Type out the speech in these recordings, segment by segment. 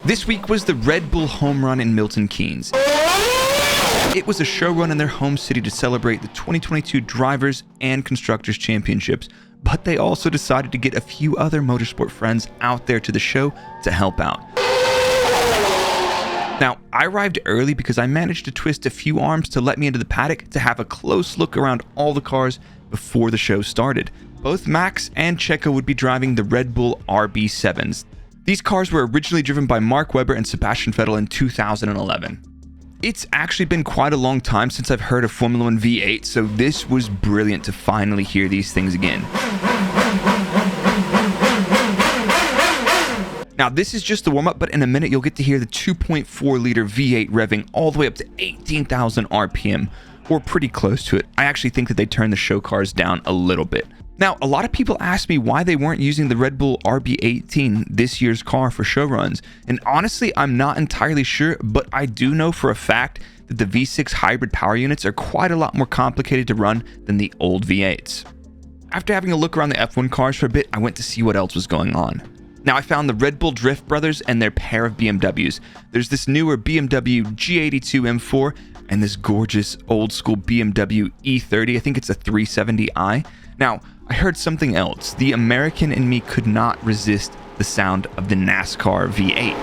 This week was the Red Bull Homerun in Milton Keynes. It was a show run in their home city to celebrate the 2022 Drivers and Constructors Championships, but they also decided to get a few other motorsport friends out there to the show to help out. Now, I arrived early because I managed to twist a few arms to let me into the paddock to have a close look around all the cars before the show started. Both Max and Checo would be driving the Red Bull RB7s. These cars were originally driven by Mark Webber and Sebastian Vettel in 2011. It's actually been quite a long time since I've heard a Formula 1 V8, so this was brilliant to finally hear these things again. Now, this is just the warm-up, but in a minute you'll get to hear the 2.4-liter V8 revving all the way up to 18,000 RPM, or pretty close to it. I actually think that they turned the show cars down a little bit. Now, a lot of people ask me why they weren't using the Red Bull RB18, this year's car, for show runs, and honestly, I'm not entirely sure, but I do know for a fact that the V6 hybrid power units are quite a lot more complicated to run than the old V8s. After having a look around the F1 cars for a bit, I went to see what else was going on. Now, I found the Red Bull Drift brothers and their pair of BMWs. There's this newer BMW G82 M4 and this gorgeous old school BMW E30. I think it's a 370i. Now, I heard something else. The American in me could not resist the sound of the NASCAR V8.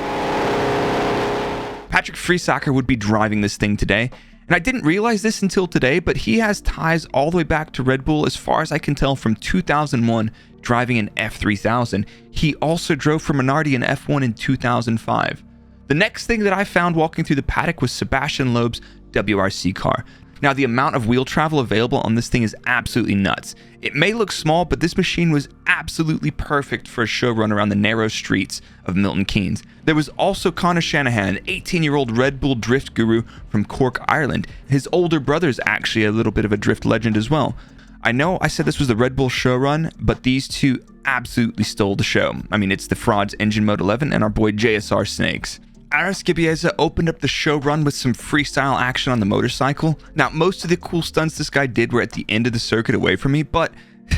Patrick Friesacher would be driving this thing today, and I didn't realize this until today, but he has ties all the way back to Red Bull as far as I can tell from 2001, driving an F3000. He also drove for Minardi in F1 in 2005. The next thing that I found walking through the paddock was Sebastian Loeb's WRC car. Now, the amount of wheel travel available on this thing is absolutely nuts. It may look small, but this machine was absolutely perfect for a show run around the narrow streets of Milton Keynes. There was also Connor Shanahan, an 18-year-old Red Bull drift guru from Cork, Ireland. His older brother's actually a little bit of a drift legend as well. I know I said this was the Red Bull show run, but these two absolutely stole the show. I mean, it's the Frauds Engine Mode 11 and our boy JSR Snakes. Aris Gibieza opened up the show run with some freestyle action on the motorcycle. Now, most of the cool stunts this guy did were at the end of the circuit away from me, but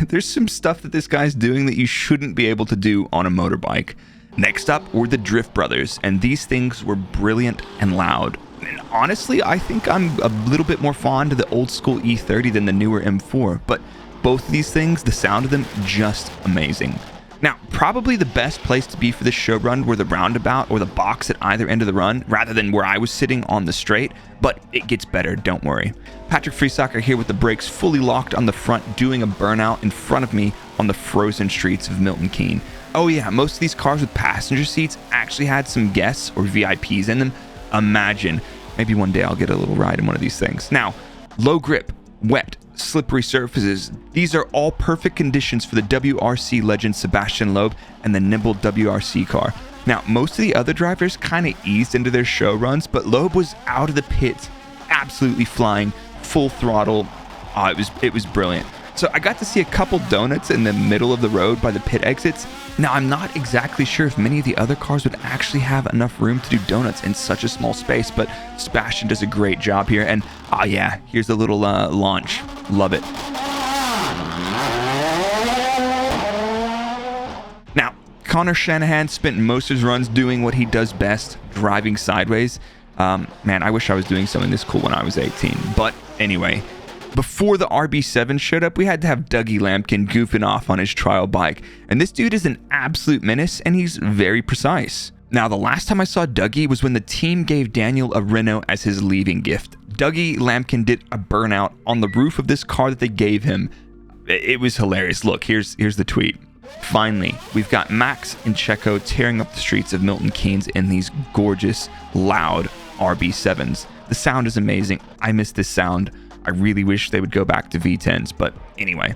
there's some stuff that this guy's doing that you shouldn't be able to do on a motorbike. Next up were the Drift Brothers, and these things were brilliant and loud. And honestly, I think I'm a little bit more fond of the old school E30 than the newer M4, but both of these things, the sound of them, just amazing. Now, probably the best place to be for this show run were the roundabout or the box at either end of the run, rather than where I was sitting on the straight, but it gets better, don't worry. Patrick Friesacher here with the brakes fully locked on the front, doing a burnout in front of me on the frozen streets of Milton Keynes. Oh yeah, most of these cars with passenger seats actually had some guests or VIPs in them. Imagine. Maybe one day I'll get a little ride in one of these things. Now, low grip, wet, slippery surfaces. These are all perfect conditions for the WRC legend Sebastian Loeb and the nimble WRC car. Now, most of the other drivers kind of eased into their show runs, but Loeb was out of the pits, absolutely flying, full throttle. It was brilliant. So I got to see a couple donuts in the middle of the road by the pit exits. Now, I'm not exactly sure if many of the other cars would actually have enough room to do donuts in such a small space, but Sebastian does a great job here. And yeah, here's a little launch. Love it. Now, Connor Shanahan spent most of his runs doing what he does best, driving sideways. Man, I wish I was doing something this cool when I was 18. But anyway, before the RB7 showed up, we had to have Dougie Lampkin goofing off on his trial bike. And this dude is an absolute menace, and he's very precise. Now, the last time I saw Dougie was when the team gave Daniel a Renault as his leaving gift. Dougie Lampkin did a burnout on the roof of this car that they gave him. It was hilarious. Look, here's the tweet. Finally, we've got Max and Checo tearing up the streets of Milton Keynes in these gorgeous, loud RB7s. The sound is amazing. I miss this sound. I really wish they would go back to V10s, but anyway,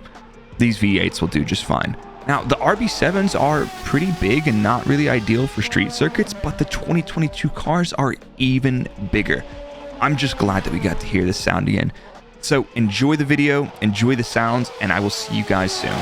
these V8s will do just fine. Now, the RB7s are pretty big and not really ideal for street circuits, but the 2022 cars are even bigger. I'm just glad that we got to hear this sound again. So enjoy the video, enjoy the sounds, and I will see you guys soon.